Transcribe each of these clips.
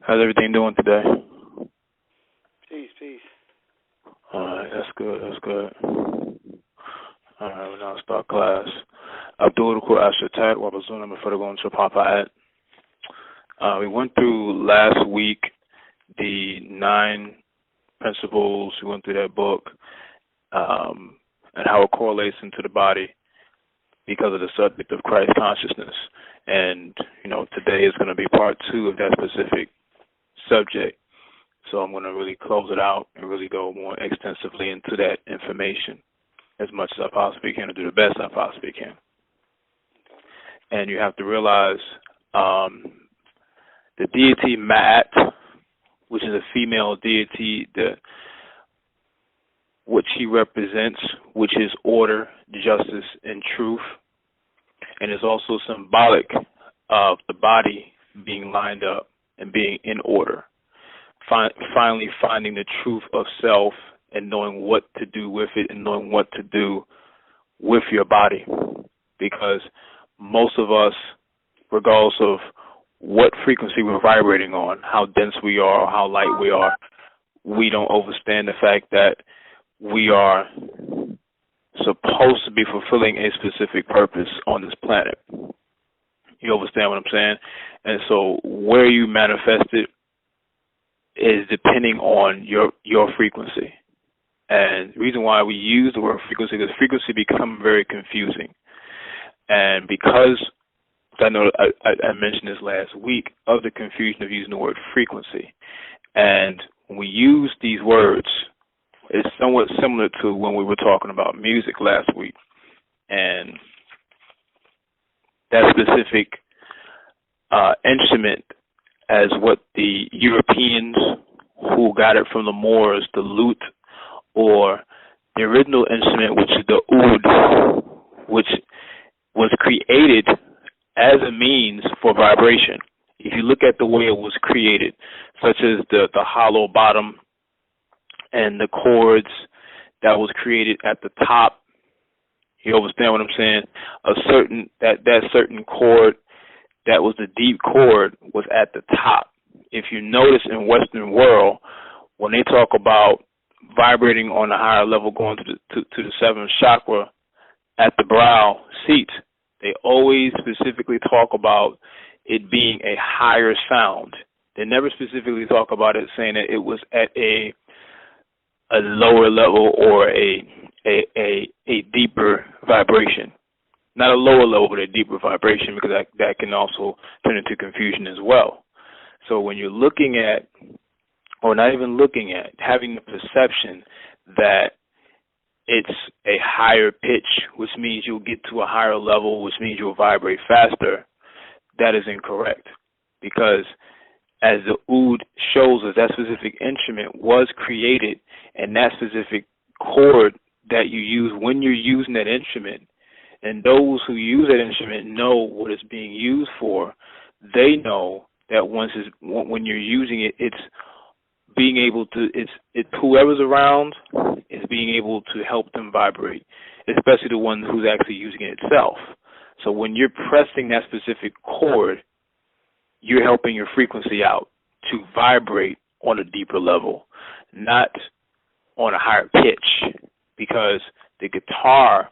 How's everything doing today? Peace, peace. Alright, that's good, that's good. Alright, we're now start class. Abdul Ashatat, Wabazuna, Mefaragon Shapapa. We went through last week the 9 principles. We went through that book and how it correlates into the body because of the subject of Christ consciousness. And, today is going to be part 2 of that specific subject. So I'm going to really close it out and really go more extensively into that information as much as I possibly can, to do the best I possibly can. And you have to realize the deity Ma'at, which is a female deity, what she represents, which is order, justice, and truth, and is also symbolic of the body being lined up and being in order. Finally finding the truth of self and knowing what to do with it and knowing what to do with your body. Because most of us, regardless of what frequency we're vibrating on, how dense we are or how light we are, we don't understand the fact that we are supposed to be fulfilling a specific purpose on this planet. You understand what I'm saying? And so where you manifest it is depending on your frequency. And the reason why we use the word frequency is frequency becomes very confusing. And because I know I mentioned this last week of the confusion of using the word frequency. And when we use these words, it's somewhat similar to when we were talking about music last week. And that specific instrument as what the Europeans who got it from the Moors, the lute, or the original instrument, which is the oud, which was created as a means for vibration. If you look at the way it was created, such as the hollow bottom and the chords that was created at the top, you understand what I'm saying? That certain chord that was the deep chord was at the top. If you notice in Western world, when they talk about vibrating on a higher level, going to the 7th chakra at the brow seat, they always specifically talk about it being a higher sound. They never specifically talk about it saying that it was at a lower level or a deeper vibration. Not a lower level, but a deeper vibration, because that can also turn into confusion as well. So when you're looking at, or not even looking at, having the perception that it's a higher pitch, which means you'll get to a higher level, which means you'll vibrate faster, that is incorrect. Because as the oud shows us, that specific instrument was created, and that specific chord that you use when you're using that instrument, and those who use that instrument know what it's being used for. They know that when you're using it, it's being able to, it's whoever's around is being able to help them vibrate, especially the one who's actually using it itself. So when you're pressing that specific chord, you're helping your frequency out to vibrate on a deeper level, not on a higher pitch, because the guitar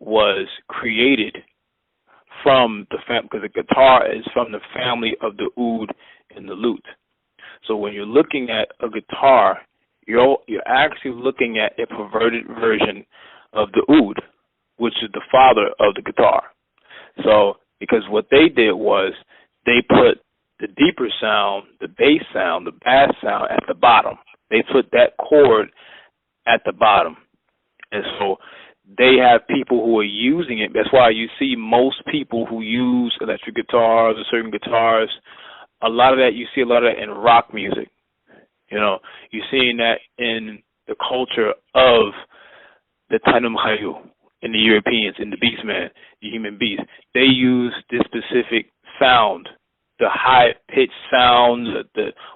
was created from because the guitar is from the family of the oud and the lute. So when you're looking at a guitar, you're actually looking at a perverted version of the oud, which is the father of the guitar. So because what they did was they put the deeper sound, the bass sound, the bass sound at the bottom. They put that chord at the bottom. And so they have people who are using it. That's why you see most people who use electric guitars or certain guitars, a lot of that in rock music. You're seeing that in the culture of the Tanum Hayu, in the Europeans, in the Beastman, the human beast. They use this specific sound, the high-pitched sound,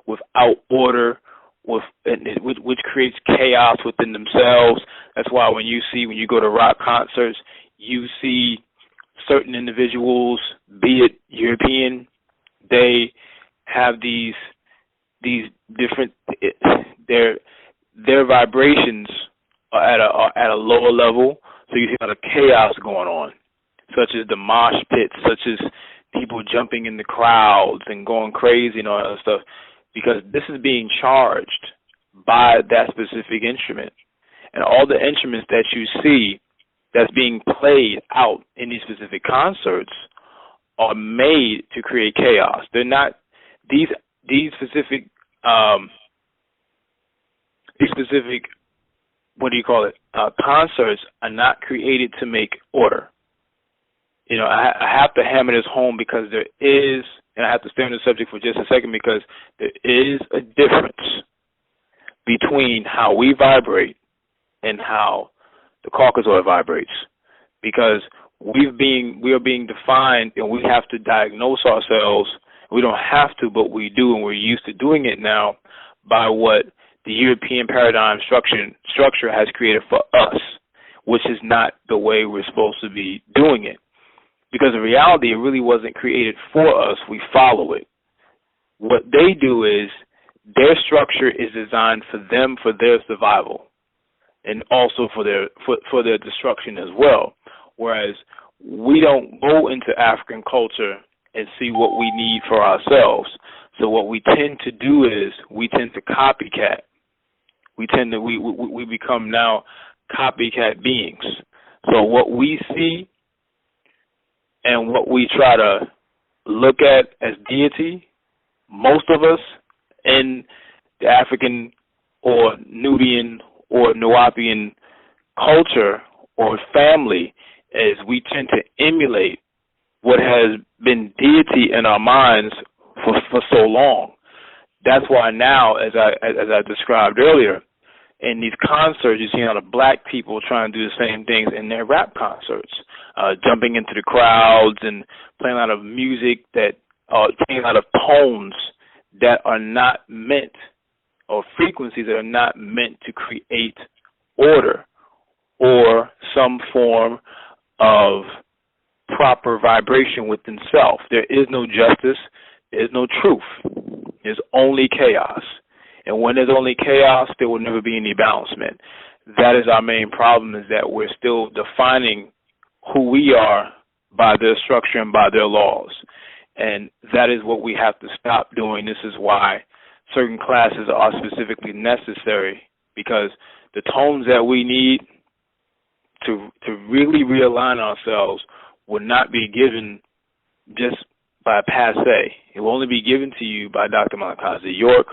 without order, which creates chaos within themselves. That's why when you go to rock concerts, you see certain individuals, be it European, they have these these different their vibrations are at a lower level, so you see a lot of chaos going on, such as the mosh pits, such as people jumping in the crowds and going crazy and all that stuff, because this is being charged by that specific instrument. And all the instruments that you see that's being played out in these specific concerts are made to create chaos. They're not these specific concerts are not created to make order. You know, I have to hammer this home because there is, and I have to stay on the subject for just a second, because there is a difference between how we vibrate and how the Caucasoid vibrates, because we are being defined, and we have to diagnose ourselves. We don't have to, but we do, and we're used to doing it now by what the European paradigm structure has created for us, which is not the way we're supposed to be doing it. Because in reality, it really wasn't created for us. We follow it. What they do is their structure is designed for them, for their survival, and also for their destruction as well. Whereas we don't go into African culture and see what we need for ourselves. So what we tend to do is we tend to copycat. We become now copycat beings. So what we see and what we try to look at as deity, most of us in the African or Nubian or Nuwapian culture or family, is we tend to emulate what has been deity in our minds for so long. That's why now, as I described earlier, in these concerts, you see a lot of black people trying to do the same things in their rap concerts, jumping into the crowds and playing a lot of music playing a lot of tones that are not meant, or frequencies that are not meant to create order or some form of proper vibration within self. There is no justice. There is no truth. There's only chaos. And when there's only chaos, there will never be any balancement. That is our main problem, is that we're still defining who we are by their structure and by their laws. And that is what we have to stop doing. This is why certain classes are specifically necessary, because the tones that we need to really realign ourselves will not be given just by passe. It will only be given to you by Dr. Malakazi York,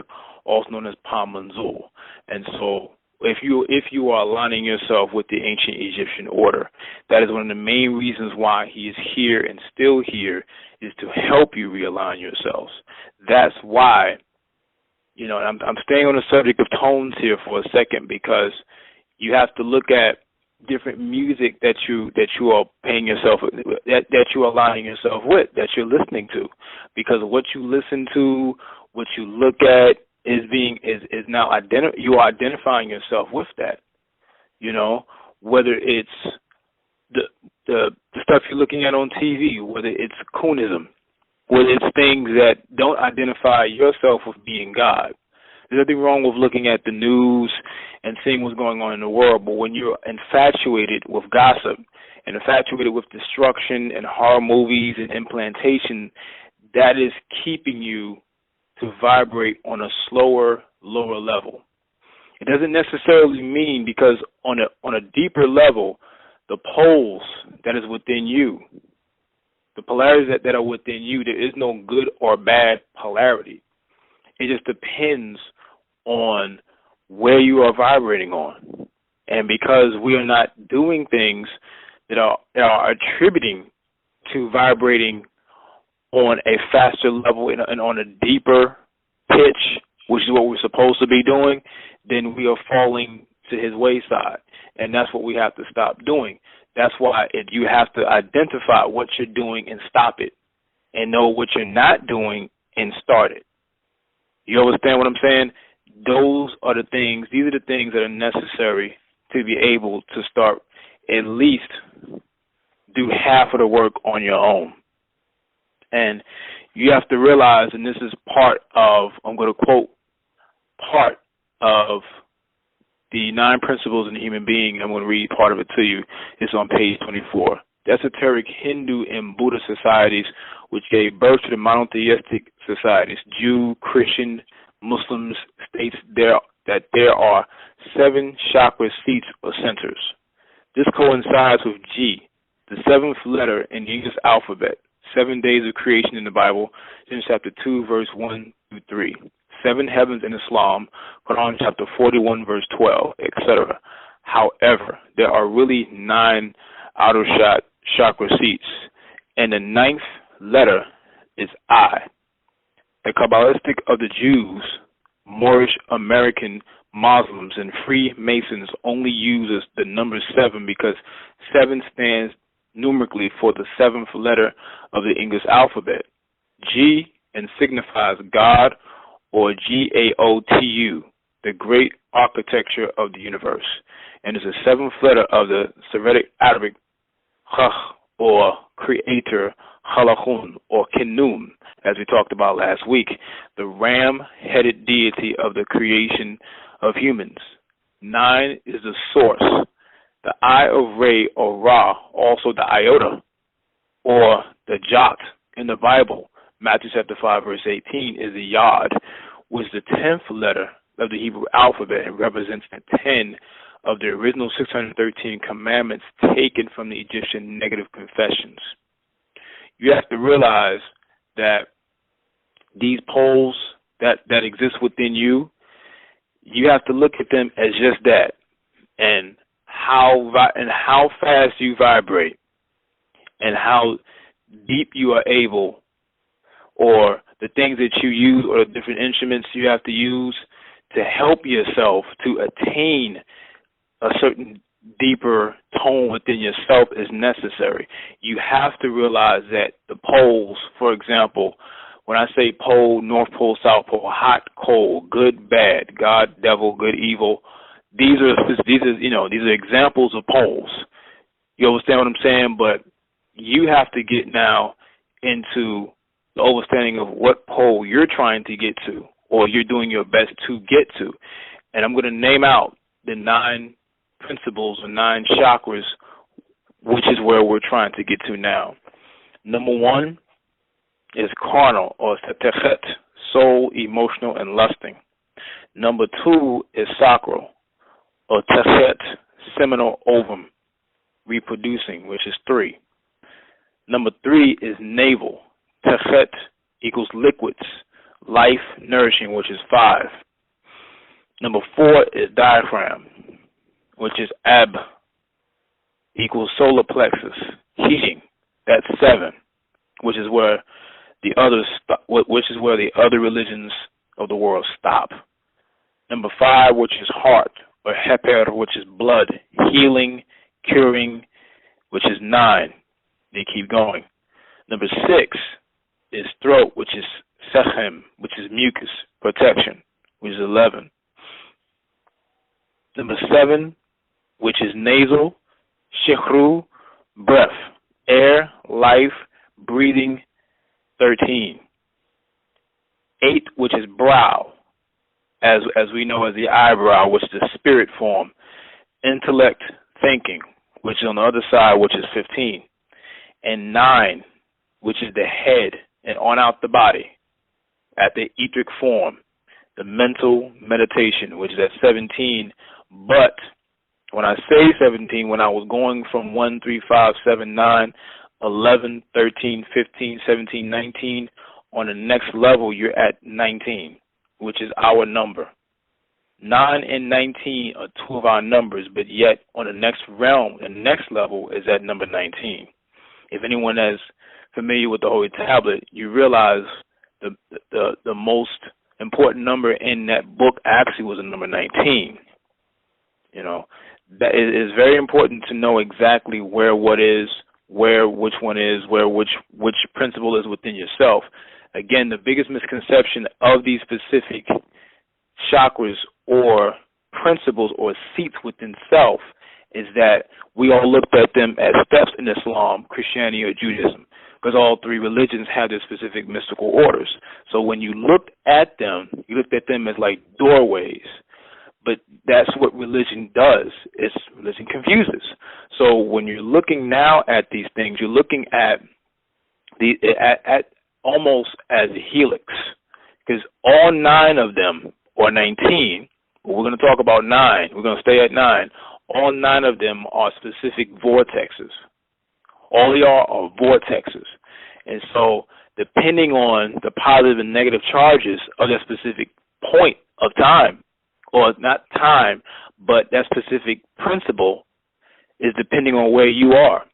also known as Pa Manzul. And so if you are aligning yourself with the ancient Egyptian order, that is one of the main reasons why he is here and still here, is to help you realign yourselves. That's why, and I'm staying on the subject of tones here for a second, because you have to look at different music that you are paying yourself, that you are aligning yourself with, that you're listening to, because what you listen to, what you look at, is now you are identifying yourself with that. Whether it's the stuff you're looking at on TV, whether it's Coonism, whether it's things that don't identify yourself with being God. There's nothing wrong with looking at the news and seeing what's going on in the world, but when you're infatuated with gossip and infatuated with destruction and horror movies and implantation, that is keeping you to vibrate on a slower, lower level. It doesn't necessarily mean, because on a deeper level, the poles that is within you, the polarities that are within you, there is no good or bad polarity. It just depends on where you are vibrating on. And because we are not doing things that are attributing to vibrating on a faster level and on a deeper pitch, which is what we're supposed to be doing, then we are falling to his wayside. And that's what we have to stop doing. That's why you have to identify what you're doing and stop it, and know what you're not doing and start it. You understand what I'm saying? These are the things that are necessary to be able to start, at least do half of the work on your own. And you have to realize, and this is part of, I'm going to quote part of the 9 principles in the human being. I'm going to read part of it to you. It's on page 24. The esoteric Hindu and Buddhist societies, which gave birth to the monotheistic societies, Jew, Christian, Muslims, states that there are 7 chakra seats or centers. This coincides with G, the 7th letter in the English alphabet. 7 days of creation in the Bible, Genesis chapter 2, verse 1 through 3. 7 heavens in Islam, Quran chapter 41, verse 12, etc. However, there are really 9 outer chakra seats, and the 9th letter is I. The Kabbalistic of the Jews, Moorish American Muslims, and Freemasons only uses the number 7 because 7 stands numerically for the 7th letter of the English alphabet. G and signifies God, or G-A-O-T-U, the great architecture of the universe, and is the 7th letter of the Syriac Arabic Chach, or creator, Halachun, or Kinun, as we talked about last week, the ram-headed deity of the creation of humans. 9 is the source. The eye of Re, or Ra, also the iota, or the jot in the Bible, Matthew chapter 5, verse 18, is the yod, which is the 10th letter of the Hebrew alphabet and represents the 10 of the original 613 commandments taken from the Egyptian negative confessions. You have to realize that these poles that exist within you, you have to look at them as just that, and how fast you vibrate, and how deep you are able, or the things that you use, or the different instruments you have to use to help yourself to attain a certain deeper tone within yourself is necessary. You have to realize that the poles, for example, when I say pole, North Pole, South Pole, hot, cold, good, bad, God, devil, good, evil, these are examples of poles. You understand what I'm saying? But you have to get now into the understanding of what pole you're trying to get to, or you're doing your best to get to. And I'm going to name out the 9 principles or 9 chakras, which is where we're trying to get to now. Number 1 is carnal, or tetechet, soul, emotional, and lusting. Number 2 is sacral, or techet, seminal ovum, reproducing, which is 3. Number 3 is navel, techet equals liquids, life, nourishing, which is 5. Number 4 is diaphragm, which is ab, equals solar plexus, heating, that's 7, which is where the other religions of the world stop. Number 5, which is heart, or heper, which is blood, healing, curing, which is 9. They keep going. Number 6 is throat, which is sechem, which is mucus, protection, which is 11. Number 7, which is nasal, shechru, breath, air, life, breathing, 13. 8, which is brow, as we know as the eyebrow, which is the spirit form, intellect, thinking, which is on the other side, which is 15. And 9, which is the head and on out the body, at the etheric form, the mental meditation, which is at 17. But when I say 17, when I was going from 1, 3, 5, 7, 9, 11, 13, 15, 17, 19, on the next level, you're at 19, which is our number. 9 and 19 are 2 of our numbers, but yet on the next realm, the next level is at number 19. If anyone is familiar with the Holy Tablet, you realize the most important number in that book actually was the number 19. You know, that it is very important to know exactly where what is, where which one is, where which principle is within yourself. Again, the biggest misconception of these specific chakras or principles or seats within self is that we all looked at them as steps in Islam, Christianity, or Judaism. because all three religions have their specific mystical orders. So when you looked at them, you looked at them as like doorways. But that's what religion does. Religion confuses. So when you're looking now at these things, you're looking at at almost as a helix, because all 9 of them, or 19, but we're going to talk about 9. We're going to stay at 9. All 9 of them are specific vortexes. All they are vortexes. And so depending on the positive and negative charges of that specific point of time, or not time, but that specific principle is depending on where you are.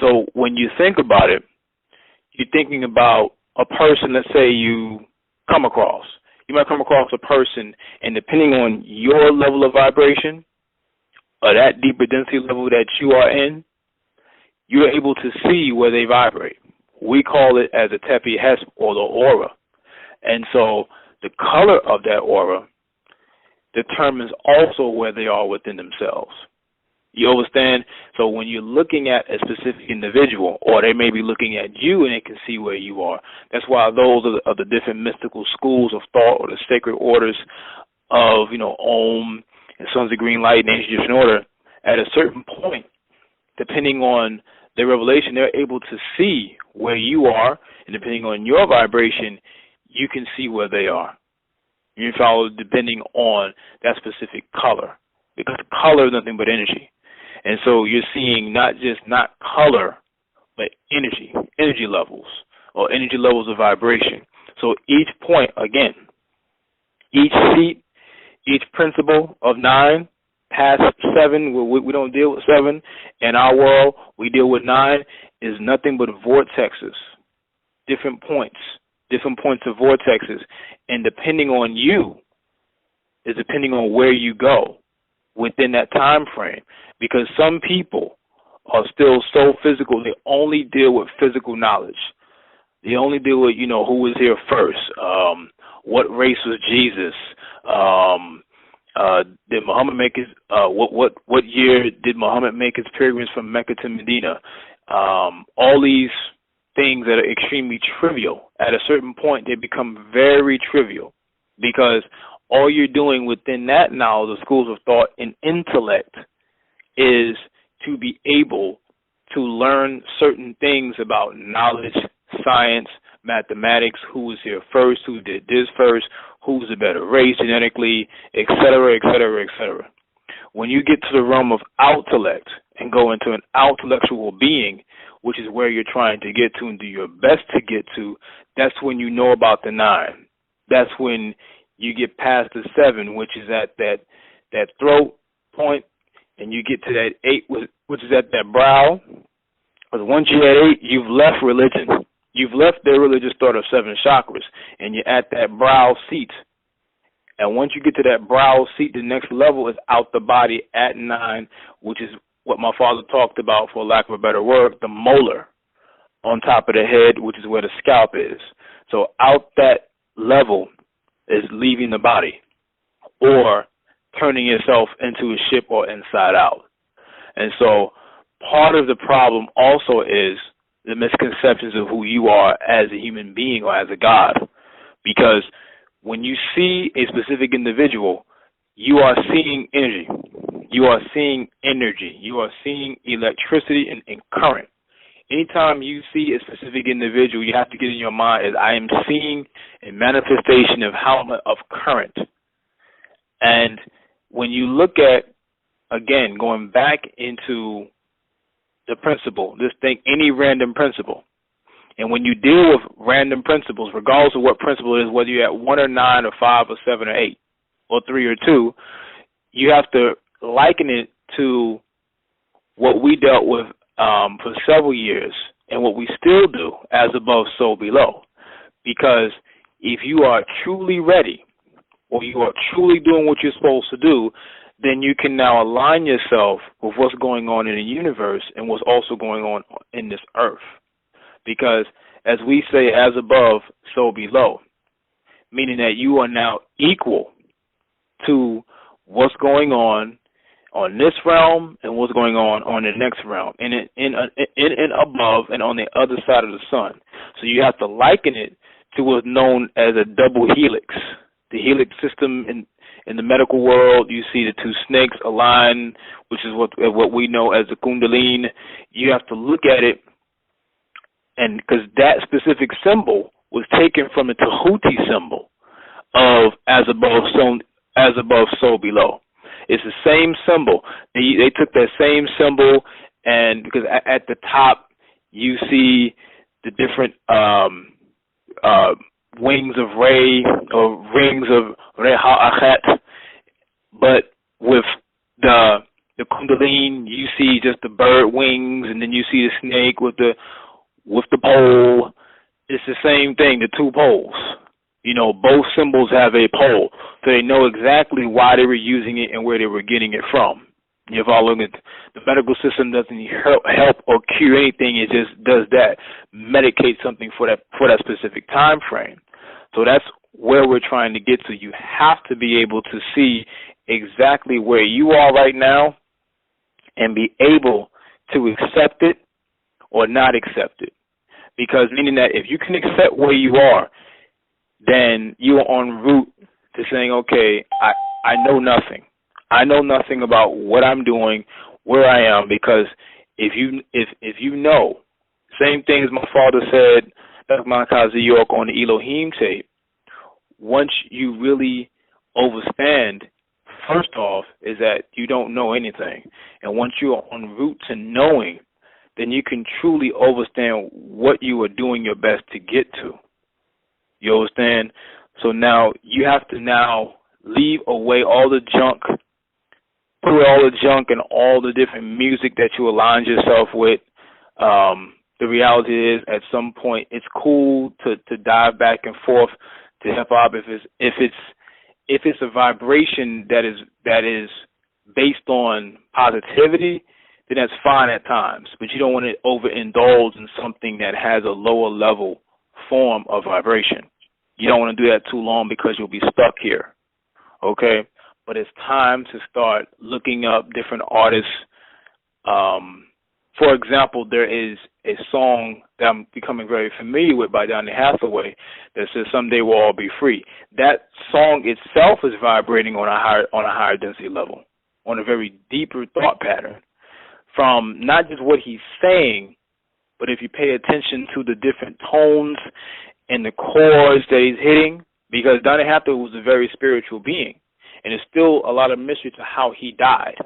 So when you think about it, you're thinking about a person, let's say you come across. You might come across a person, and depending on your level of vibration, or that deeper density level that you are in, you're able to see where they vibrate. We call it as a Tepi Hesp, or the aura. And so the color of that aura determines also where they are within themselves. You understand? So when you're looking at a specific individual, or they may be looking at you and they can see where you are. That's why those are the different mystical schools of thought, or the sacred orders of, Om and Sons of Green Light and Ancient Egyptian Order. At a certain point, depending on their revelation, they're able to see where you are, and depending on your vibration, you can see where they are. You follow, depending on that specific color, because color is nothing but energy. And so you're seeing not color, but energy levels, or energy levels of vibration. So each point, again, each seat, each principle of 9, past 7, we don't deal with 7. In our world, we deal with 9, is nothing but vortexes, different points of vortexes. And depending on you is depending on where you go within that time frame. Because some people are still so physical, they only deal with physical knowledge. They only deal with, who was here first, what race was Jesus, did Muhammad make his, what year did Muhammad make his pilgrimage from Mecca to Medina? All these things that are extremely trivial. At a certain point, they become very trivial, because all you're doing within that knowledge, the schools of thought and intellect, is to be able to learn certain things about knowledge, science, mathematics, who was here first, who did this first, who's a better race genetically, et cetera, et cetera, et cetera. When you get to the realm of intellect and go into an intellectual being, which is where you're trying to get to and do your best to get to, that's when you know about the 9. That's when you get past the 7, which is at that throat point, and you get to that 8, which is at that brow. Because once you're at 8, you've left religion. You've left their religious thought of 7 chakras, and you're at that brow seat. And once you get to that brow seat, the next level is out the body at 9, which is what my father talked about, for lack of a better word, the molar on top of the head, which is where the scalp is. So out that level is leaving the body, or turning yourself into a ship, or inside out. And so part of the problem also is the misconceptions of who you are as a human being or as a god. Because when you see a specific individual, you are seeing energy. You are seeing energy. You are seeing electricity and current. Anytime you see a specific individual, you have to get in your mind is, I am seeing a manifestation of how much of current. And when you look at, again, going back into the principle, just think any random principle. And when you deal with random principles, regardless of what principle it is, whether you're at 1 or 9 or 5 or 7 or 8 or 3 or 2, you have to liken it to what we dealt with for several years and what we still do, as above, so below. Because if you are truly ready, or you are truly doing what you're supposed to do, then you can now align yourself with what's going on in the universe and what's also going on in this earth. Because as we say, as above, so below, meaning that you are now equal to what's going on on this realm and what's going on the next realm, in above and on the other side of the sun. So you have to liken it to what's known as a double helix. The helix system in the medical world, you see the two snakes align, which is what we know as the Kundalini. You have to look at it, and because that specific symbol was taken from the Tahuti symbol of as above, so below. It's the same symbol. They took that same symbol, and because at the top you see the different wings of Re or rings of Re Ha'achet, but with the Kundalini, you see just the bird wings, and then you see the snake with the pole. It's the same thing, the two poles. Both symbols have a pole, so they know exactly why they were using it and where they were getting it from. If I look at the medical system, doesn't help or cure anything; it just does that, medicate something for that specific time frame. So that's where we're trying to get to. You have to be able to see exactly where you are right now and be able to accept it or not accept it. Because meaning that if you can accept where you are, then you are en route to saying, okay, I know nothing. I know nothing about what I'm doing, where I am, because if you know, same thing as my father said, Dr. Malakazi York on the Elohim tape, once you really overstand, first off, is that you don't know anything. And once you are en route to knowing, then you can truly understand what you are doing your best to get to. You understand? So now you have to now leave away all the junk, put away all the junk and all the different music that you aligned yourself with. The reality is, at some point, it's cool to dive back and forth to hip hop if it's a vibration that is based on positivity, then that's fine at times. But you don't want to overindulge in something that has a lower level form of vibration. You don't want to do that too long because you'll be stuck here. Okay? But it's time to start looking up different artists. For example, there is a song that I'm becoming very familiar with by Donny Hathaway that says "Someday We'll All Be Free." That song itself is vibrating on a higher density level, on a very deeper thought pattern, from not just what he's saying, but if you pay attention to the different tones and the chords that he's hitting, because Donny Hathaway was a very spiritual being, and there's still a lot of mystery to how he died.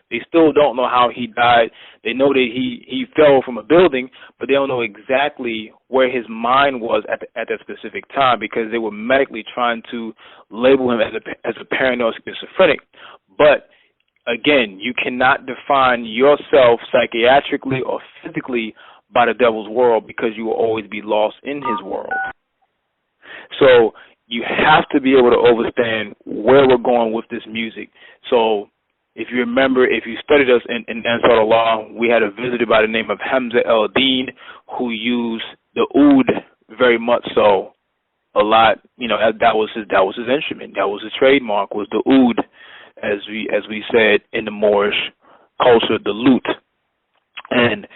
They still don't know how he died. They know that he fell from a building, but they don't know exactly where his mind was at that specific time, because they were medically trying to label him as a paranoid schizophrenic. But again, you cannot define yourself psychiatrically or physically by the devil's world, because you will always be lost in his world. So you have to be able to understand where we're going with this music. So if you remember, if you studied us in Ansar Allah, we had a visitor by the name of Hamza El-Din who used the oud very much so a lot. That was his instrument. That was his trademark, was the oud, as we said in the Moorish culture, the lute. And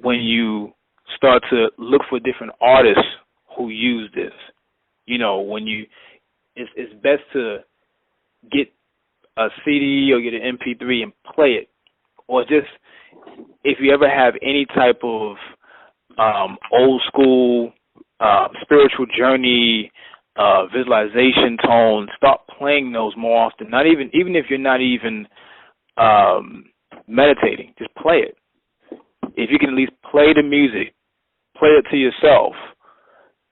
when you start to look for different artists who use this, it's best to get a CD or get an MP3 and play it, or just if you ever have any type of old school spiritual journey visualization tone, start playing those more often. Not even if you're not even meditating, just play it. If you can at least play the music, play it to yourself,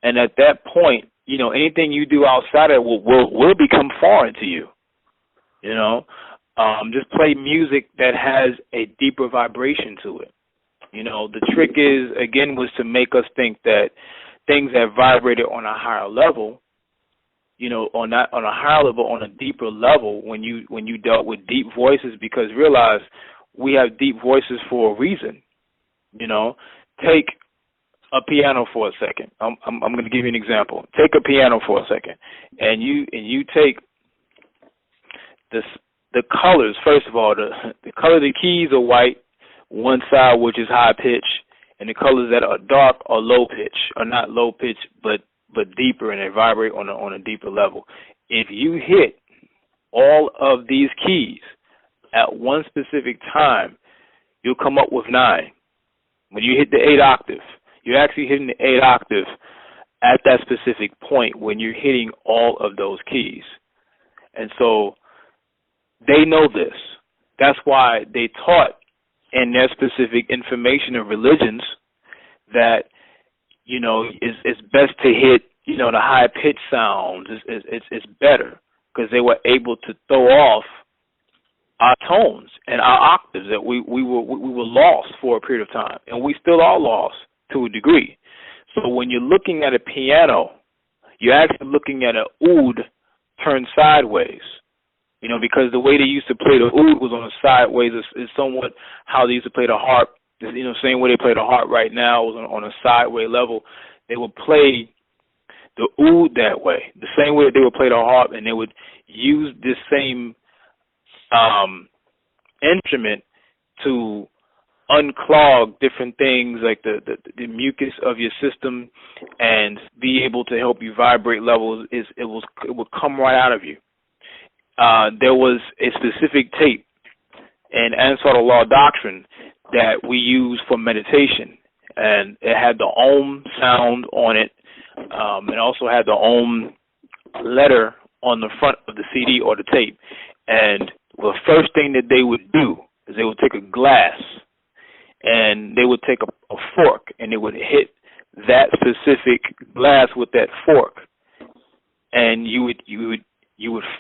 and at that point, anything you do outside of it will become foreign to you. Just play music that has a deeper vibration to it. The trick was to make us think that things that vibrated on a higher level, on a higher level, on a deeper level, when you dealt with deep voices, because realize we have deep voices for a reason. Take a piano for a second. I'm going to give you an example. Take a piano for a second, and you take this the colors, first of all, the color of the keys are white, one side which is high pitch, and the colors that are dark are low pitch, or not low pitch, but deeper, and they vibrate on a deeper level. If you hit all of these keys at one specific time, you'll come up with 9. When you hit the 8 octave, you're actually hitting the 8 octave at that specific point when you're hitting all of those keys. And so they know this. That's why they taught in their specific information of religions that, it's best to hit, the high pitch sounds. It's better because they were able to throw off our tones and our octaves that we were lost for a period of time, and we still are lost to a degree. So when you're looking at a piano, you're actually looking at an oud turned sideways, because the way they used to play the oud was on a sideways. Is somewhat how they used to play the harp. Same way they play the harp right now was on a sideways level. They would play the oud that way, the same way that they would play the harp, and they would use this same instrument to unclog different things like the mucus of your system and be able to help you vibrate levels. It would come right out of you. There was a specific tape in Ansar Law Doctrine that we use for meditation, and it had the Om sound on it. It also had the Om letter on the front of the CD or the tape. And the first thing that they would do is they would take a glass and they would take a fork and they would hit that specific glass with that fork, and you would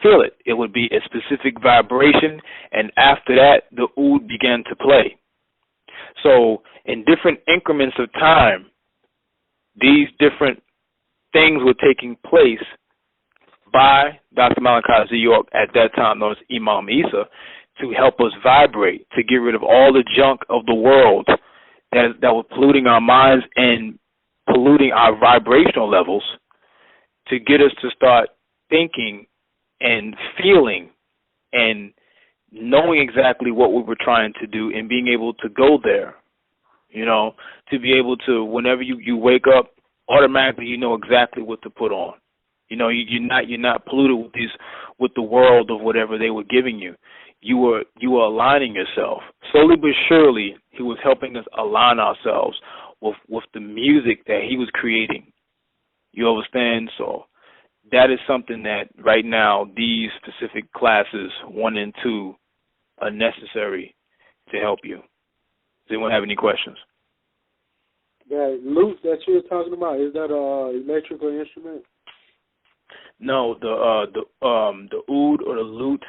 feel it. It would be a specific vibration, and after that, the oud began to play. So in different increments of time, these different things were taking place by Dr. Malachi Z. York, at that time known as Imam Isa, to help us vibrate, to get rid of all the junk of the world that was polluting our minds and polluting our vibrational levels, to get us to start thinking and feeling and knowing exactly what we were trying to do and being able to go there, to be able to, whenever you wake up, automatically you know exactly what to put on. You're not polluted with the world of whatever they were giving you. You were aligning yourself. Slowly but surely, he was helping us align ourselves with the music that he was creating. You understand? So that is something that right now these specific classes 1 and 2 are necessary to help you. Does anyone have any questions? That lute that you were talking about, is that an electrical instrument? No, the oud or the lute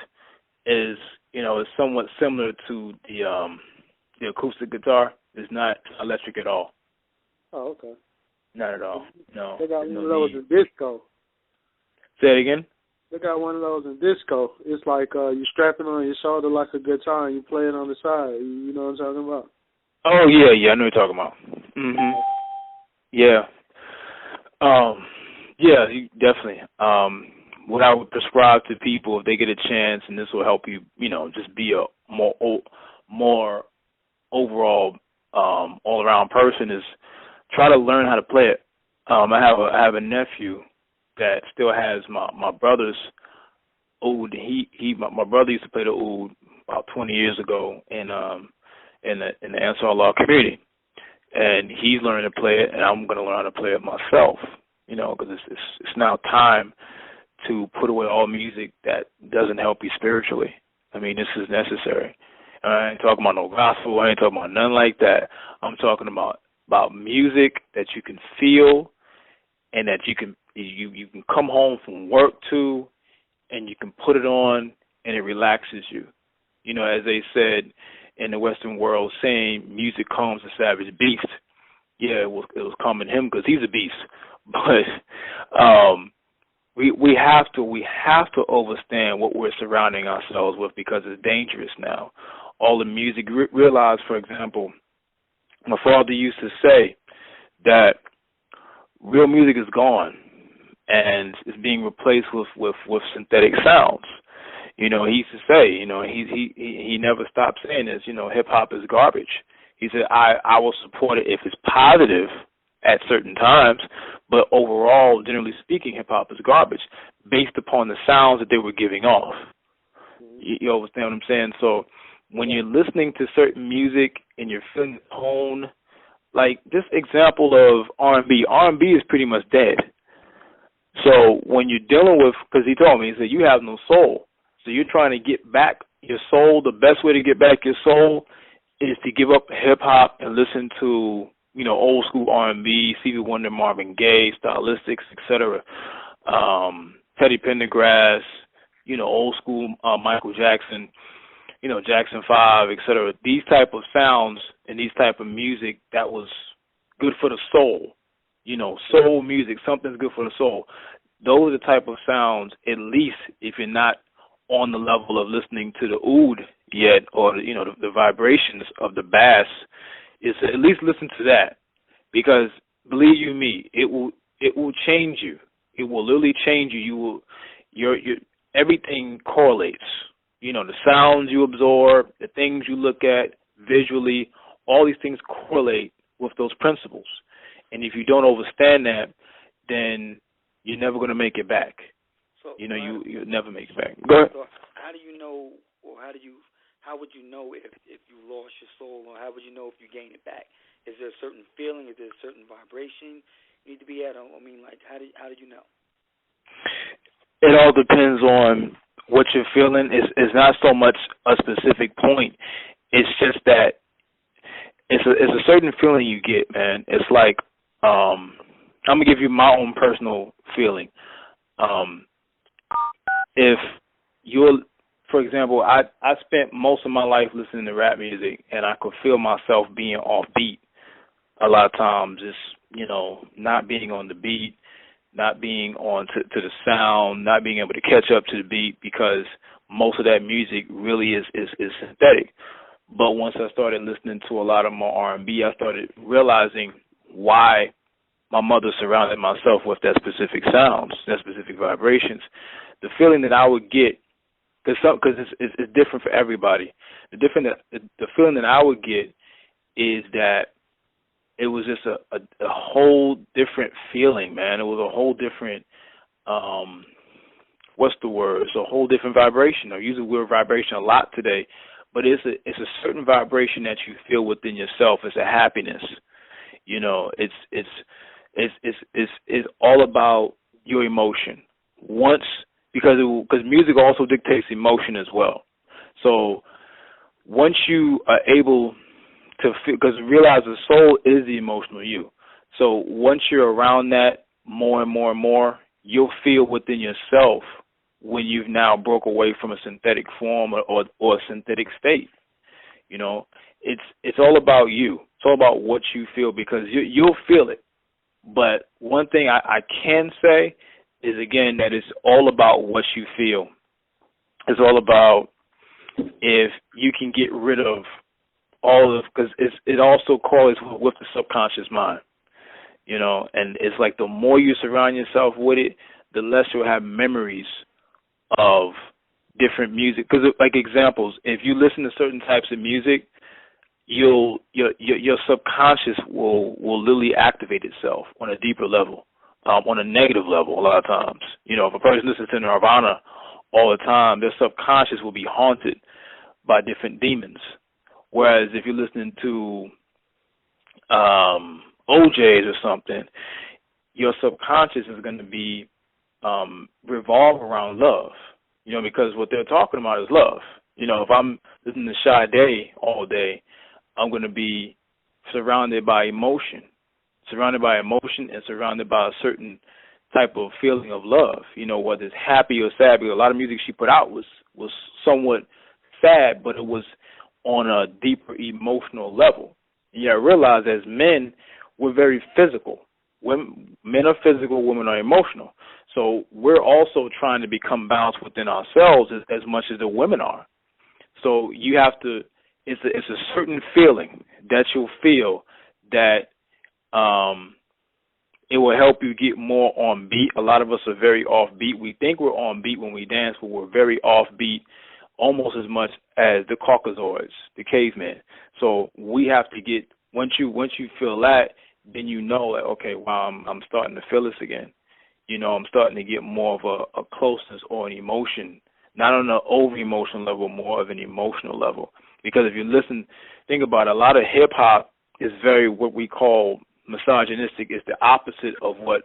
is is somewhat similar to the acoustic guitar. It's not electric at all. Oh, okay. Not at all. No. They got one of those in disco. Say it again. They got one of those in disco. It's like you strap it on your shoulder like a guitar and you play it on the side. You know what I'm talking about? Oh yeah, I know what you're talking about. Mhm. Yeah. Yeah, definitely. What I would prescribe to people, if they get a chance, and this will help you, just be a more overall, all-around person, is try to learn how to play it. I have a nephew that still has my brother's oud. My brother used to play the oud about 20 years ago in the Ansar Allah community, and he's learning to play it, and I'm going to learn how to play it myself. Because it's now time to put away all music that doesn't help you spiritually. I mean, this is necessary. I ain't talking about no gospel. I ain't talking about nothing like that. I'm talking about music that you can feel and that you can come home from work to, and you can put it on and it relaxes you. As they said in the Western world, saying music calms the savage beast. Yeah, it was calming him because he's a beast. But we have to understand what we're surrounding ourselves with, because it's dangerous now. All the music. Realize, for example, my father used to say that real music is gone and it's being replaced with synthetic sounds. He used to say, he never stopped saying this, hip hop is garbage. He said, I will support it if it's positive at certain times, but overall, generally speaking, hip hop is garbage based upon the sounds that they were giving off. You understand what I'm saying? So when you're listening to certain music and you're feeling the tone, like this example of R&B is pretty much dead. So when you're dealing with, because he told me, he said, you have no soul. So you're trying to get back your soul. The best way to get back your soul is to give up hip-hop and listen to, old school R&B, Stevie Wonder, Marvin Gaye, Stylistics, etc., Teddy Pendergrass, old school Michael Jackson, Jackson 5, etc. These type of sounds and these type of music that was good for the soul. Soul music, something's good for the soul. Those are the type of sounds, at least if you're not on the level of listening to the oud yet, or, the vibrations of the bass, is to at least listen to that. Because, believe you me, it will change you. It will literally change you. Your everything correlates. The sounds you absorb, the things you look at visually, all these things correlate with those principles. And if you don't understand that, then you're never going to make it back. So, you'll never make it back. Go ahead. So how do you know, or how would you know if you lost your soul, or how would you know if you gain it back? Is there a certain feeling? Is there a certain vibration you need to be at? I mean, like, how did you know? It all depends on what you're feeling. It's not so much a specific point. It's just that it's a certain feeling you get, man. It's like, I'm gonna give you my own personal feeling. If you're, for example, I spent most of my life listening to rap music, and I could feel myself being off beat a lot of times. Just not being on the beat, not being on to the sound, not being able to catch up to the beat, because most of that music really is synthetic. But once I started listening to a lot of more R&B, I started realizing why my mother surrounded myself with that specific sounds, that specific vibrations. The feeling that I would get, because it's different for everybody. The feeling that I would get is that it was just a whole different feeling, man. It was a whole different, what's the word? It's a whole different vibration. I use the word vibration a lot today, but it's a certain vibration that you feel within yourself. It's a happiness. It's all about your emotion. Because music also dictates emotion as well. So once you are able to feel, because realize the soul is the emotional you. So once you're around that more and more and more, you'll feel within yourself when you've now broke away from a synthetic form or a synthetic state. It's all about you. It's all about what you feel, because you'll feel it. But one thing I can say is, again, that it's all about what you feel. It's all about if you can get rid of all of, because it also correlates with the subconscious mind, and it's like the more you surround yourself with it, the less you'll have memories of different music. Because, like examples, if you listen to certain types of music, your subconscious will literally activate itself on a deeper level. On a negative level, a lot of times. If a person listens to Nirvana all the time, their subconscious will be haunted by different demons. Whereas if you're listening to OJs or something, your subconscious is going to be revolve around love, because what they're talking about is love. If I'm listening to Sade all day, I'm going to be surrounded by emotion and surrounded by a certain type of feeling of love, whether it's happy or sad. Because a lot of music she put out was somewhat sad, but it was on a deeper emotional level. And I realize as men, we're very physical. Men are physical, women are emotional. So we're also trying to become balanced within ourselves as much as the women are. So you have to, it's a certain feeling that you'll feel that It will help you get more on beat. A lot of us are very off beat. We think we're on beat when we dance, but we're very off beat almost as much as the Caucasoids, the cavemen. So we have to get, once you feel that, then you know that, okay, wow, I'm starting to feel this again. You know, I'm starting to get more of a closeness or an emotion, not on an over-emotional level, more of an emotional level. Because if you listen, think about it, a lot of hip-hop is very what we call misogynistic. It's the opposite of what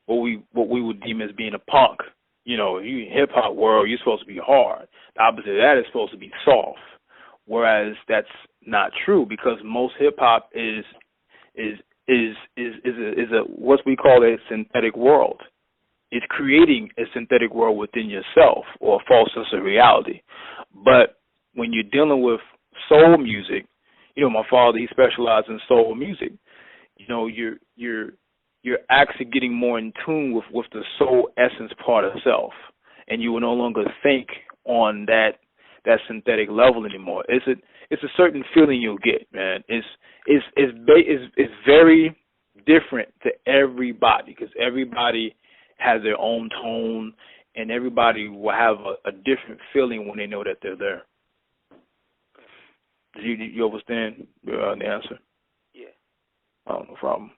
we would deem as being a punk. You know, you hip hop world, you're supposed to be hard. The opposite of that is supposed to be soft. Whereas that's not true, because most hip hop is a what we call a synthetic world. It's creating a synthetic world within yourself, or a false sense of reality. But when you're dealing with soul music, you know, my father, he specialized in soul music. You know, you're actually getting more in tune with the soul essence part of self, and you will no longer think on that synthetic level anymore. It's a certain feeling you'll get, man. It's very different to everybody, because everybody has their own tone, and everybody will have a different feeling when they know that they're there. Do you understand the answer? Yeah. Oh, no problem.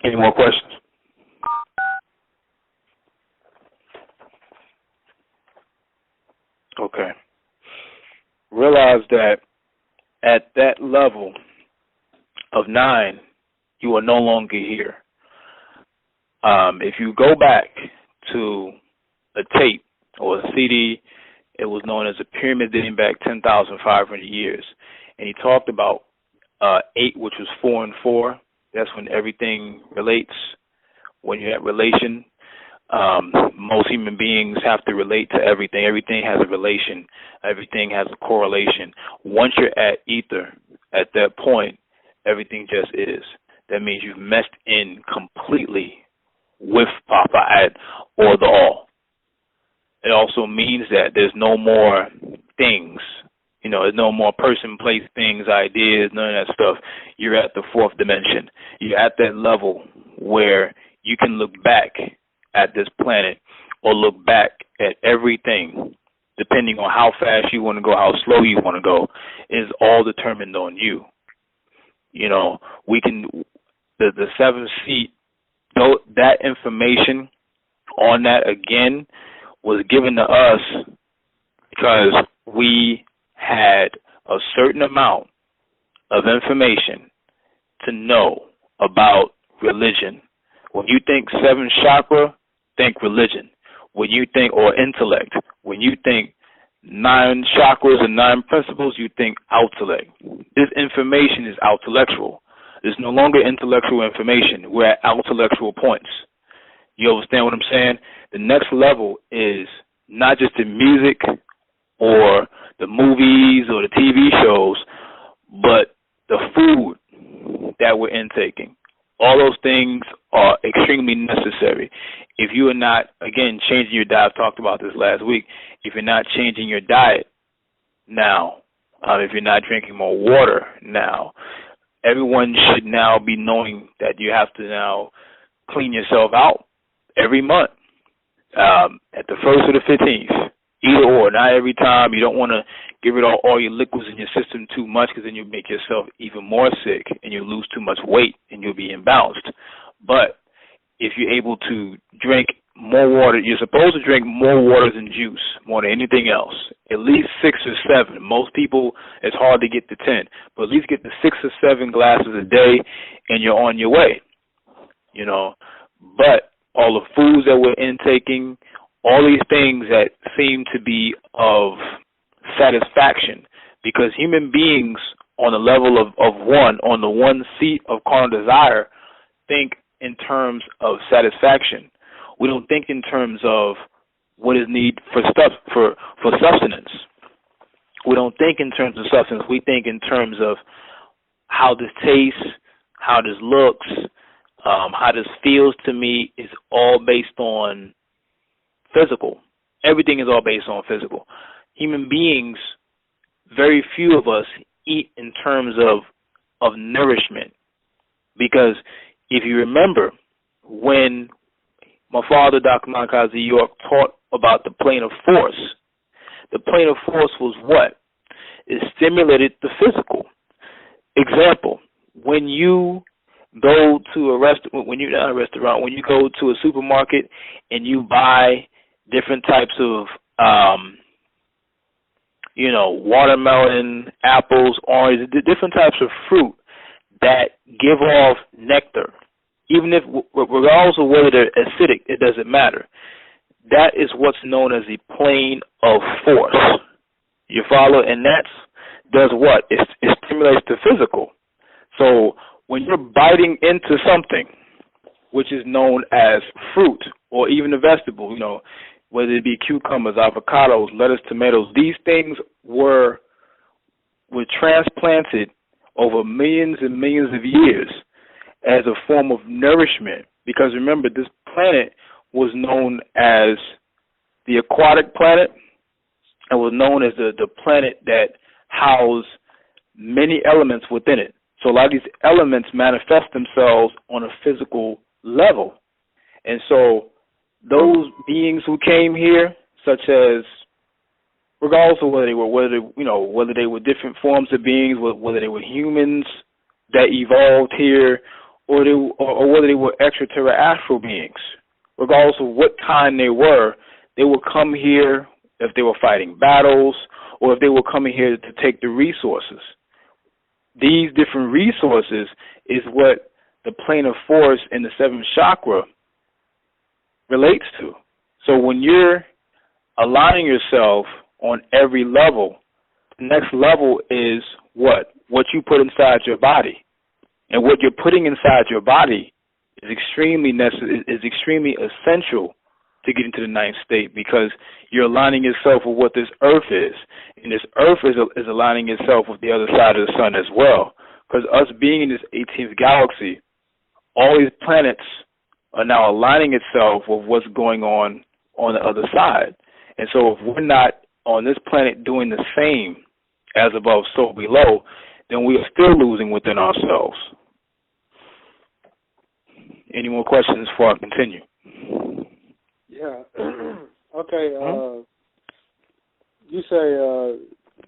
Any more questions? Okay. Realize that at that level of 9, you are no longer here. If you go back to a tape or a CD, it was known as a pyramid dating back 10,500 years. And he talked about 8, which was 4 and 4. That's when everything relates. When you have relation, most human beings have to relate to everything. Everything has a relation. Everything has a correlation. Once you're at ether, at that point, everything just is. That means you've meshed in completely with Papa at or the all. It also means that there's no more things. You know, there's no more person, place, things, ideas, none of that stuff. You're at the 4th dimension. You're at that level where you can look back at this planet or look back at everything, depending on how fast you want to go, how slow you want to go, is all determined on you. You know, we can, the 7th seat, though, that information on that, again, was given to us because we had a certain amount of information to know about religion. When you think 7th chakra, think religion. When you think, or intellect, when you think 9 chakras and 9 principles, you think intellect. This information is intellectual. It's no longer intellectual information. We're at intellectual points. You understand what I'm saying? The next level is not just the music or the movies or the TV shows, but the food that we're intaking. All those things are extremely necessary. If you are not, again, changing your diet, I've talked about this last week, if you're not changing your diet now, if you're not drinking more water now, everyone should now be knowing that you have to now clean yourself out every month, at the 1st or the 15th. Either or, not every time. You don't want to get rid of all your liquids in your system too much, because then you'll make yourself even more sick and you'll lose too much weight and you'll be imbalanced. But if you're able to drink more water, you're supposed to drink more water than juice, more than anything else. At least 6 or 7. Most people, it's hard to get to 10, but at least get to 6 or 7 glasses a day and you're on your way, you know. But all the foods that we're intaking, all these things that seem to be of satisfaction, because human beings on the level of 1, on the 1 seat of carnal desire, think in terms of satisfaction. We don't think in terms of what is need for sustenance. We don't think in terms of substance. We think in terms of how this tastes, how this looks, how this feels to me. Is all based on physical. Everything is all based on physical. Human beings, very few of us eat in terms of of nourishment. Because if you remember, when my father, Dr. Malachi York, taught about the plane of force, the plane of force was what? It stimulated the physical. Example, when you go to a restaurant, when you go to a supermarket and you buy different types of watermelon, apples, oranges, different types of fruit that give off nectar. Even if, regardless of whether they're acidic, it doesn't matter. That is what's known as the plane of force. You follow? And that does what? It stimulates the physical. So when you're biting into something, which is known as fruit or even a vegetable, whether it be cucumbers, avocados, lettuce, tomatoes, these things were transplanted over millions and millions of years as a form of nourishment. Because remember, this planet was known as the aquatic planet and was known as the planet that housed many elements within it. So a lot of these elements manifest themselves on a physical level. And so those beings who came here, such as, regardless of whether they were different forms of beings, whether they were humans that evolved here, or whether they were extraterrestrial beings, regardless of what kind they would come here if they were fighting battles or if they were coming here to take the resources. These different resources is what the plane of force in the seventh chakra relates to. So when you're aligning yourself on every level, the next level is what? What you put inside your body. And what you're putting inside your body is extremely essential to get into the ninth state, because you're aligning yourself with what this earth is. And this earth is aligning itself with the other side of the sun as well. Because us being in this 18th galaxy, all these planets are now aligning itself with what's going on the other side. And so if we're not on this planet doing the same as above, so below, then we are still losing within ourselves. Any more questions before I continue? Yeah. Okay. You say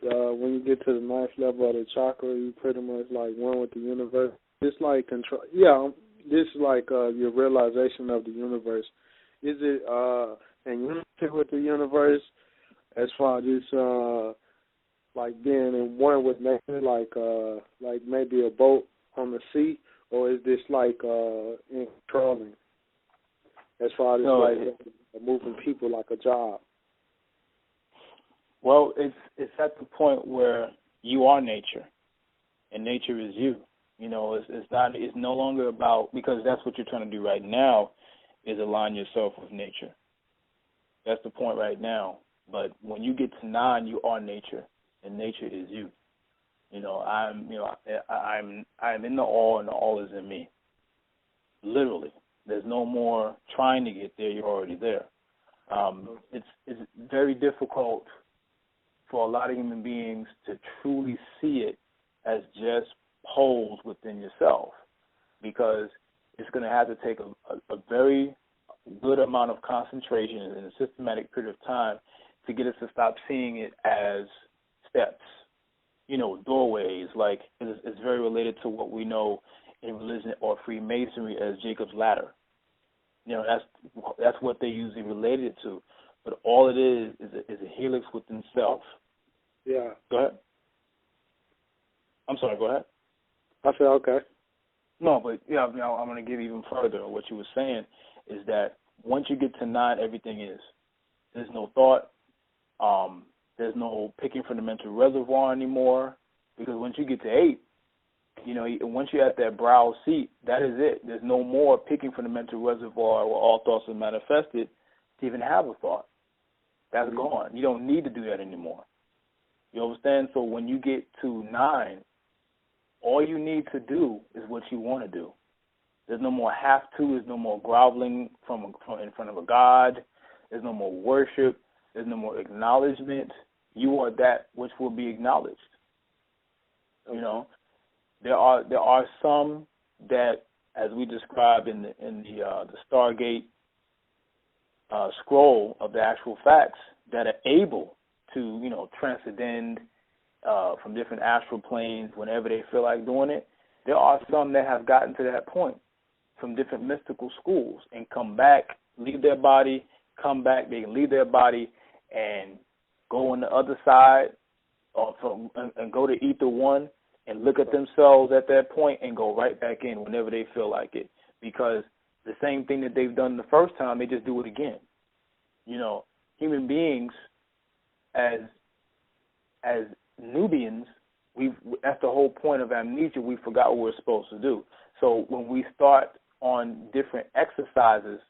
when you get to the ninth level of the chakra, you pretty much like one with the universe. It's like control. Yeah. This is like your realization of the universe. Is it in unity with the universe as far as this like being in one with nature, like maybe a boat on the sea, or is this like in controlling as far as like moving people like a job? Well, it's at the point where you are nature, and nature is you. It's no longer about, because that's what you're trying to do right now, is align yourself with nature. That's the point right now. But when you get to 9, you are nature, and nature is you. I'm in the all, and the all is in me. Literally, there's no more trying to get there. You're already there. It's very difficult for a lot of human beings to truly see it as just poles within yourself, because it's going to have to take a very good amount of concentration in a systematic period of time to get us to stop seeing it as steps, doorways. Like it's very related to what we know in religion or Freemasonry as Jacob's ladder. That's what they usually relate it to. But all it is a helix within self. Yeah. Go ahead. I'm sorry, go ahead. I said okay. No, but I'm going to give even further. What you were saying is that once you get to 9, everything is. There's no thought. There's no picking from the mental reservoir anymore, because once you get to 8, once you're at that brow seat, that is it. There's no more picking from the mental reservoir where all thoughts are manifested to even have a thought. That's gone. You don't need to do that anymore. You understand? So when you get to 9, all you need to do is what you want to do. There's no more have to. There's no more groveling from in front of a God. There's no more worship. There's no more acknowledgement. You are that which will be acknowledged. There are some that, as we described in the Stargate scroll of the actual facts, that are able to, transcend from different astral planes whenever they feel like doing it. There are some that have gotten to that point from different mystical schools and come back, leave their body, come back. They can leave their body and go on the other side and go to Ether 1 and look at themselves at that point and go right back in whenever they feel like it. Because the same thing that they've done the first time, they just do it again. Human beings as Nubians, that's the whole point of amnesia. We forgot what we're supposed to do. So when we start on different exercises,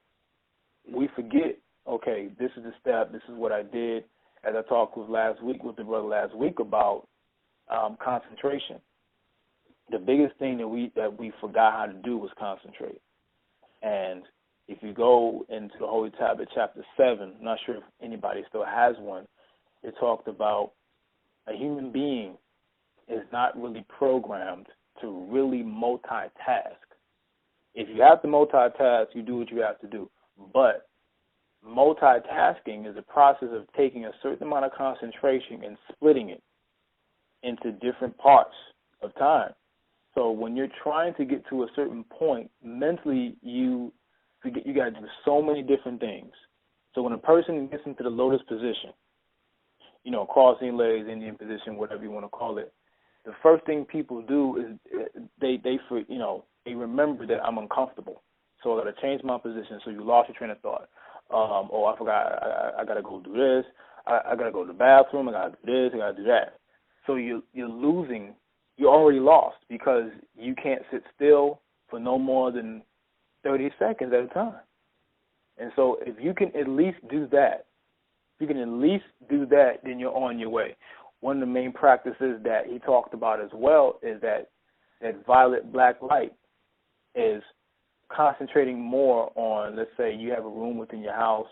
we forget, okay, this is the step, this is what I did, as I talked with the brother last week about concentration. The biggest thing that we forgot how to do was concentrate. And if you go into the Holy Tablet, chapter 7, I'm not sure if anybody still has one, it talked about a human being is not really programmed to really multitask. If you have to multitask, you do what you have to do. But multitasking is a process of taking a certain amount of concentration and splitting it into different parts of time. So when you're trying to get to a certain point, mentally you got to do so many different things. So when a person gets into the lotus position, crossing legs, Indian position, whatever you want to call it, the first thing people do is they remember that I'm uncomfortable. So I got to change my position. So you lost your train of thought. I forgot, I got to go do this. I got to go to the bathroom. I got to do this. I got to do that. So you're losing. You're already lost because you can't sit still for no more than 30 seconds at a time. And so if you can at least do that, then you're on your way. One of the main practices that he talked about as well is that violet black light is concentrating more on, let's say you have a room within your house,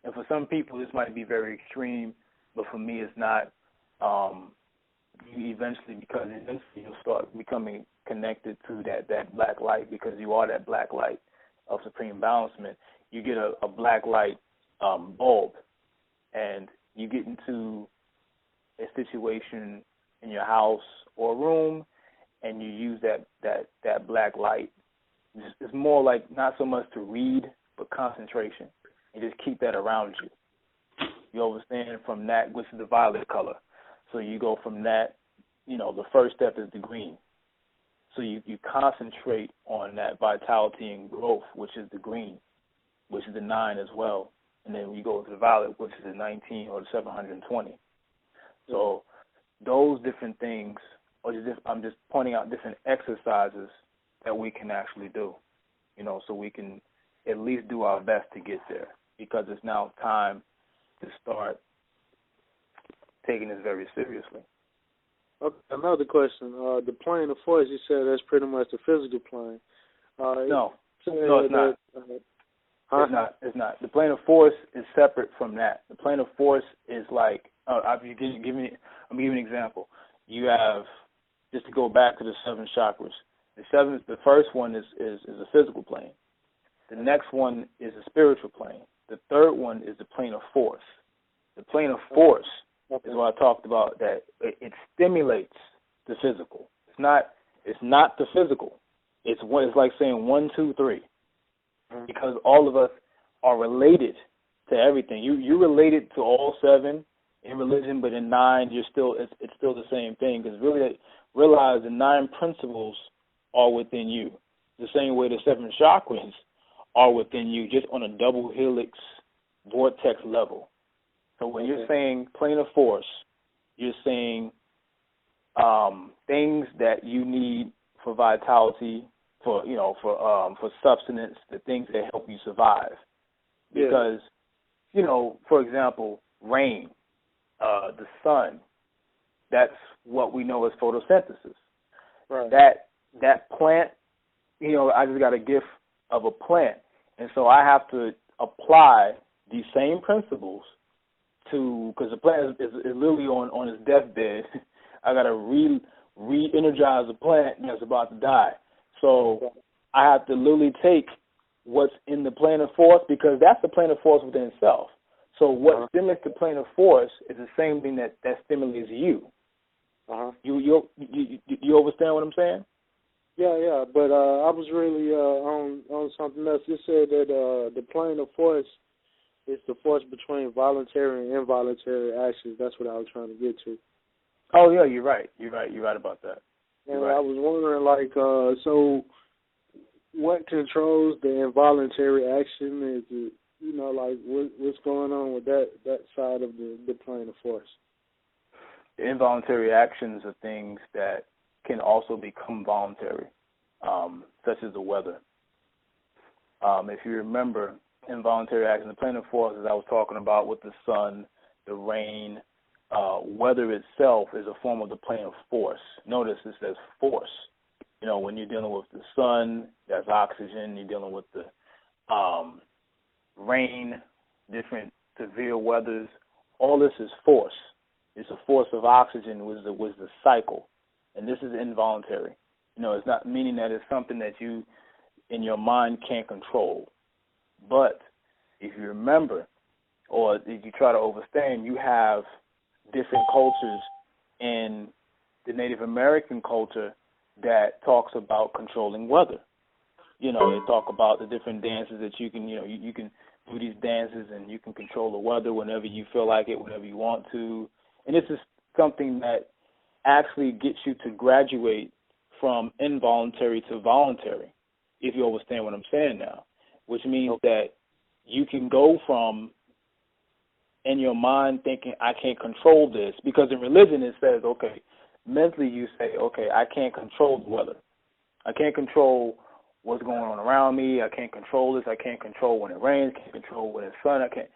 and for some people this might be very extreme, but for me it's not. Because eventually you'll start becoming connected to that black light because you are that black light of supreme balancement. You get a black light bulb, and you get into a situation in your house or room, and you use that black light. It's more like not so much to read, but concentration, and just keep that around you. You understand from that, which is the violet color. So you go from that, the first step is the green. So you concentrate on that vitality and growth, which is the green, which is the 9 as well. And then you go to the violet, which is the 19 or the 720. So those different things, I'm just pointing out different exercises that we can actually do, so we can at least do our best to get there, because it's now time to start taking this very seriously. Okay, another question. The plane of force, you said that's pretty much the physical plane. No, it's not. It's not. The plane of force is separate from that. The plane of force is like, I'm giving an example. You have, just to go back to the 7 chakras, the first one is a physical plane. The next one is a spiritual plane. The third one is the plane of force. The plane of force is what I talked about, that it stimulates the physical. It's not the physical. It's like saying 1, 2, 3, because all of us are related to everything. You're related to all 7 in religion, but in 9, it's still the same thing, because really realize the 9 principles are within you, the same way the 7 chakras are within you, just on a double helix vortex level. So when you're saying plane of force, you're saying things that you need for vitality, for substance, the things that help you survive. Because, for example, rain, the sun, that's what we know as photosynthesis. Right. That plant, I just got a gift of a plant, and so I have to apply these same principles because the plant is literally on its deathbed. I got to re-energize a plant that's about to die. So I have to literally take what's in the plane of force, because that's the plane of force within itself. So what stimulates the plane of force is the same thing that stimulates you. You understand what I'm saying? Yeah, but I was really on something else. You said that the plane of force is the force between voluntary and involuntary actions. That's what I was trying to get to. Oh yeah, you're right. You're right about that. And I was wondering, like, so what controls the involuntary action? Is it, you know, like what's going on with that side of the plane of force? The involuntary actions are things that can also become voluntary, such as the weather. If you remember, involuntary actions, the plane of force, as I was talking about with the sun, the rain, weather itself is a form of the plane of force. Notice it says force. You know, when you're dealing with the sun, that's oxygen. You're dealing with the rain, different severe weathers. All this is force. It's a force of oxygen was the cycle, and this is involuntary. You know, it's not meaning that it's something that you in your mind can't control. But if you remember, or if you try to understand, you have different cultures in the Native American culture that talks about controlling weather. You know, they talk about the different dances that you can, you can do these dances and you can control the weather whenever you feel like it, whenever you want to. And this is something that actually gets you to graduate from involuntary to voluntary, if you understand what I'm saying now, which means that you can go from in your mind thinking, I can't control this, because in religion it says, okay, mentally you say, okay, I can't control the weather. I can't control what's going on around me. I can't control this. I can't control when it rains. I can't control when it's sun. I can't.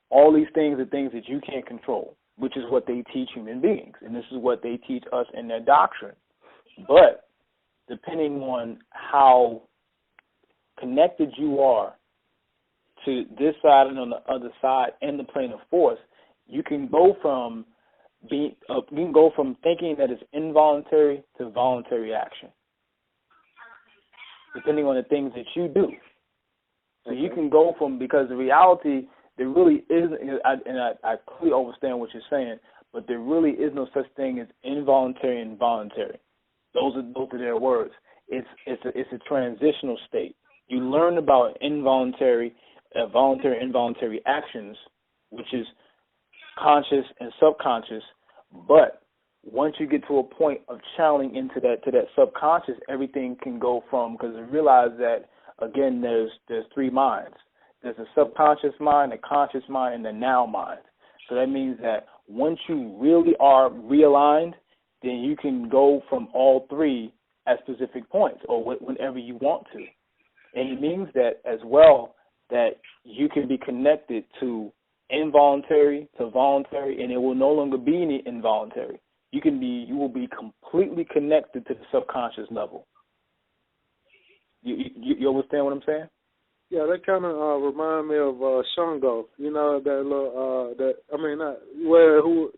All these things are things that you can't control, which is what they teach human beings, and this is what they teach us in their doctrine. But depending on how connected you are to this side and on the other side and the plane of force, you can go from thinking that it's involuntary to voluntary action, depending on the things that you do. So you can go from, because the reality, there really isn't, and I clearly understand what you're saying, but there really is no such thing as involuntary and voluntary. Those are their words. It's a transitional state. You learn about voluntary, involuntary actions, which is conscious and subconscious. But once you get to a point of channeling into that subconscious, everything can go from, because I realize that again, there's three minds. There's a subconscious mind, a conscious mind, and the now mind. So that means that once you really are realigned, then you can go from all three at specific points or whenever you want to. And it means that as well that you can be connected to involuntary to voluntary, and it will no longer be any involuntary. You will be completely connected to the subconscious level. You understand what I'm saying? Yeah, that kind of remind me of Shango. You know that little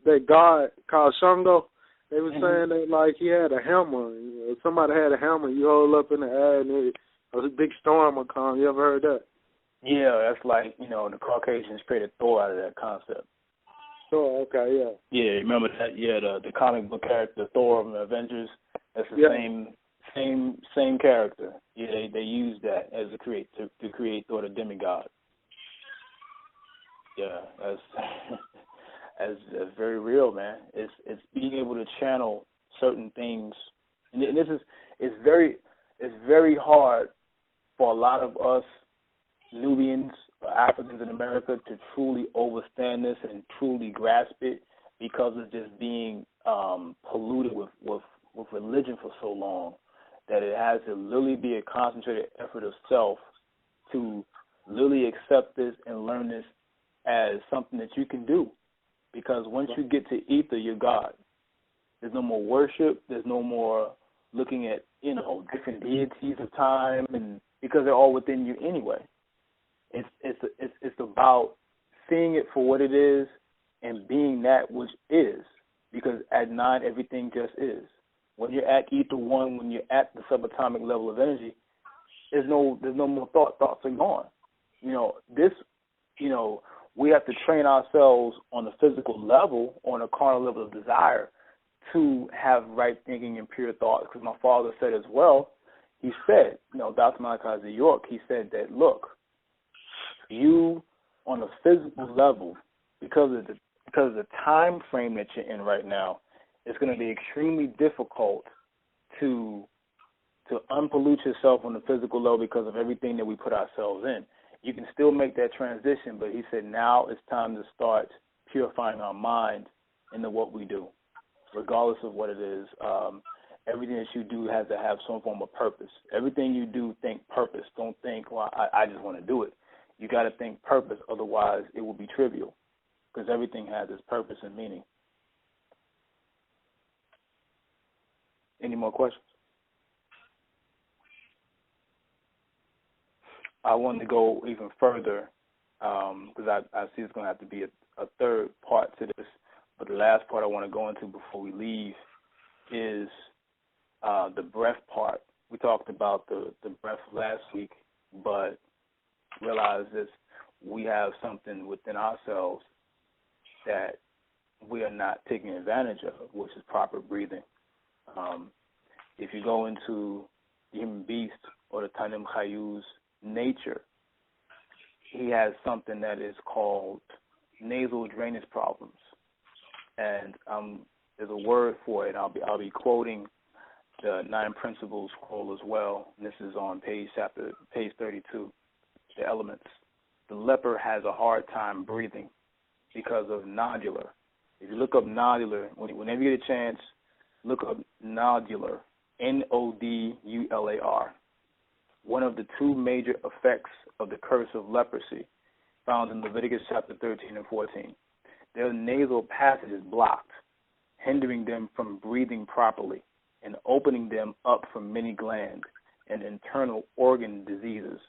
that god called Shango. They were saying that like he had a hammer. Somebody had a hammer. You hold up in the air and a big storm will come. You ever heard that? Yeah, that's like, the Caucasians created Thor out of that concept. Thor, okay, yeah. Yeah, remember that? Yeah, the comic book character Thor from the Avengers. That's the same character. Yeah, they used that as to create Thor, the demigod. Yeah, that's very real, man. It's being able to channel certain things, and it's very hard for a lot of us Nubians or Africans in America to truly understand this and truly grasp it, because of just being polluted with religion for so long, that it has to literally be a concentrated effort of self to literally accept this and learn this as something that you can do. Because once you get to ether, you're God. There's no more worship. There's no more looking at, different deities of time, and because they're all within you anyway. It's about seeing it for what it is and being that which is, because at 9 everything just is. When you're at ether 1, when you're at the subatomic level of energy, there's no more thought. Thoughts are gone. We have to train ourselves on the physical level, on a carnal level of desire, to have right thinking and pure thought. Because my father said as well, he said, Dr. Malachi York, he said that, look, you on a physical level, because of the time frame that you're in right now, it's going to be extremely difficult to unpollute yourself on the physical level because of everything that we put ourselves in. You can still make that transition, but he said now it's time to start purifying our mind into what we do, regardless of what it is. Everything that you do has to have some form of purpose. Everything you do, think purpose. Don't think, well, I just want to do it. You got to think purpose, otherwise it will be trivial, because everything has its purpose and meaning. Any more questions? I wanted to go even further because I see it's going to have to be a third part to this. But the last part I want to go into before we leave is the breath part. We talked about the breath last week, but realize this, we have something within ourselves that we are not taking advantage of, which is proper breathing. If you go into the human beast or the Tanim Chayu's nature, he has something that is called nasal drainage problems, and there's a word for it. I'll be quoting the 9 Principles scroll as well. This is on page 32. The elements. The leper has a hard time breathing because of nodular. If you look up nodular, whenever you get a chance, look up nodular, Nodular. One of the 2 major effects of the curse of leprosy found in Leviticus chapter 13 and 14. Their nasal passage is blocked, hindering them from breathing properly and opening them up from many gland and internal organ diseases.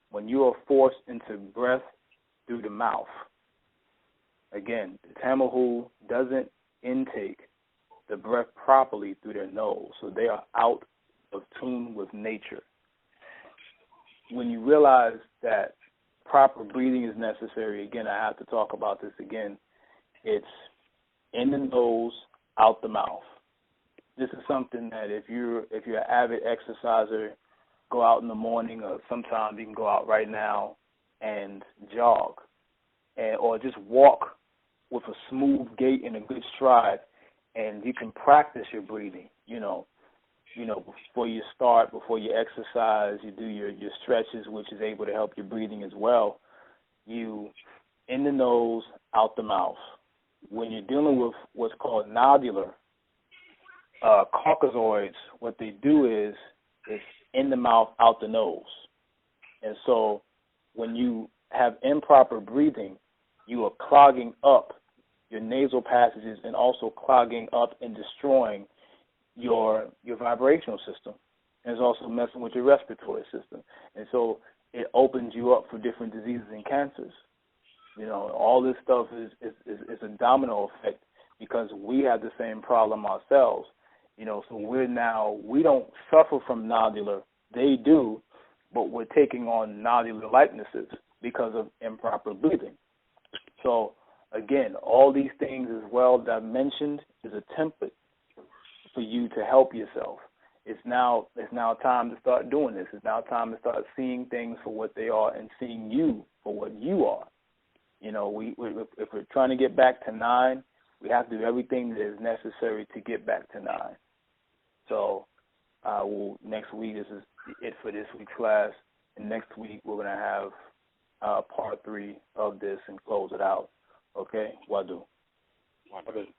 When you are forced into breath through the mouth, again, the Tamahu doesn't intake the breath properly through their nose, so they are out of tune with nature. When you realize that proper breathing is necessary, again, I have to talk about this again, it's in the nose, out the mouth. This is something that if you're an avid exerciser, go out in the morning, or sometimes you can go out right now and jog, or just walk with a smooth gait and a good stride, and you can practice your breathing. Before you start, before you exercise, you do your stretches, which is able to help your breathing as well. You in the nose, out the mouth. When you're dealing with what's called nodular caucasoids, what they do is in the mouth, out the nose. And so when you have improper breathing, you are clogging up your nasal passages and also clogging up and destroying your vibrational system. And it's also messing with your respiratory system. And so it opens you up for different diseases and cancers. All this stuff is a domino effect because we have the same problem ourselves. So we don't suffer from nodular. They do, but we're taking on nodular likenesses because of improper breathing. So, again, all these things as well that I've mentioned is a template for you to help yourself. It's now time to start doing this. It's now time to start seeing things for what they are and seeing you for what you are. If we're trying to get back to 9, we have to do everything that is necessary to get back to 9. So next week, this is it for this week's class. And next week, we're going to have part 3 of this and close it out. Okay? Wadu. Okay.